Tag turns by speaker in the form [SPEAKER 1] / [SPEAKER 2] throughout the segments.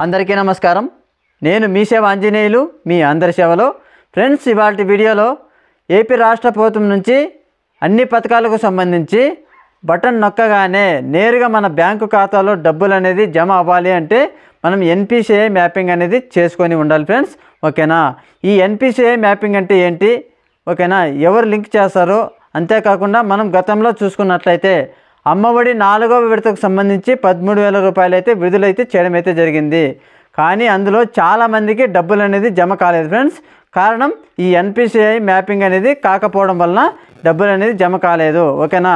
[SPEAKER 1] అందరికీ నమస్కారం. నేను మీ సేవ ఆంజనేయులు, మీ అందరి సేవలో. ఫ్రెండ్స్, ఇవాల్టి వీడియోలో ఏపీ రాష్ట్ర ప్రభుత్వం నుంచి అన్ని పథకాలకు సంబంధించి బటన్ నొక్కగానే నేరుగా మన బ్యాంకు ఖాతాలో డబ్బులు అనేది జమ అవ్వాలి అంటే మనం ఎన్పిసిఐ మ్యాపింగ్ అనేది చేసుకొని ఉండాలి ఫ్రెండ్స్. ఓకేనా? ఈ ఎన్పిసిఐ మ్యాపింగ్ అంటే ఏంటి, ఓకేనా, ఎవరు లింక్ చేస్తారో, అంతేకాకుండా మనం గతంలో చూసుకున్నట్లయితే అమ్మఒడి 4వ విడతకు సంబంధించి 13,000 రూపాయలు అయితే విడుదలైతే చేయడం అయితే జరిగింది. కానీ అందులో చాలామందికి డబ్బులు అనేది జమ కాలేదు ఫ్రెండ్స్. కారణం ఈ ఎన్పిసిఐ మ్యాపింగ్ అనేది కాకపోవడం వలన డబ్బులు అనేది జమ కాలేదు. ఓకేనా?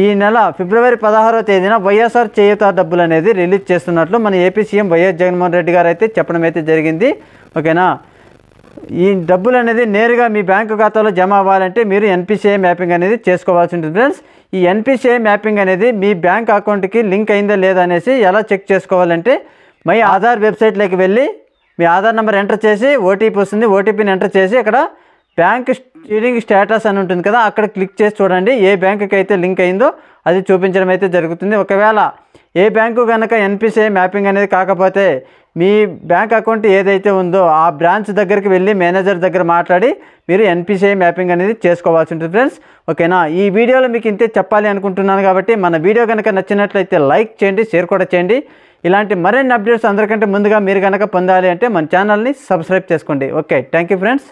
[SPEAKER 1] ఈ నెల ఫిబ్రవరి 16వ తేదీన వైఎస్ఆర్ చేయూత డబ్బులు అనేది రిలీజ్ చేస్తున్నట్లు మన AP CM YS Jaganmohan Reddy గారు అయితే చెప్పడం అయితే జరిగింది. ఓకేనా? ఈ డబ్బులు అనేది నేరుగా మీ బ్యాంకు ఖాతాలో జమ అవ్వాలంటే మీరు ఎన్పిసిఐ మ్యాపింగ్ అనేది చేసుకోవాల్సి ఉంటుంది ఫ్రెండ్స్. ఈ ఎన్పిసిఐ మ్యాపింగ్ అనేది మీ బ్యాంక్ అకౌంట్కి లింక్ అయిందా లేదా అనేసి ఎలా చెక్ చేసుకోవాలంటే మై ఆధార్ వెబ్సైట్లోకి వెళ్ళి మీ ఆధార్ నెంబర్ ఎంటర్ చేసి ఓటీపీ వస్తుంది. ఓటీపీని ఎంటర్ చేసి ఇక్కడ బ్యాంక్ స్టీరింగ్ స్టేటస్ అని ఉంటుంది కదా, అక్కడ క్లిక్ చేసి చూడండి. ఏ బ్యాంకుకి అయితే లింక్ అయిందో అది చూపించడం అయితే జరుగుతుంది. ఒకవేళ ఏ బ్యాంకు కనుక ఎన్పిసిఐ మ్యాపింగ్ అనేది కాకపోతే మీ బ్యాంక్ అకౌంట్ ఏదైతే ఉందో ఆ బ్రాంచ్ దగ్గరికి వెళ్ళి మేనేజర్ దగ్గర మాట్లాడి మీరు ఎన్పిసిఐ మ్యాపింగ్ అనేది చేసుకోవాల్సి ఉంటుంది ఫ్రెండ్స్. ఓకేనా? ఈ వీడియోలో మీకు ఇంతే చెప్పాలి అనుకుంటున్నాను కాబట్టి మన వీడియో కనుక నచ్చినట్లయితే లైక్ చేయండి, షేర్ కూడా చేయండి. ఇలాంటి మరిన్ని అప్డేట్స్ అందరికంటే ముందుగా మీరు కనుక పొందాలి అంటే మన ఛానల్ని సబ్స్క్రైబ్ చేసుకోండి. Okay, thank you friends.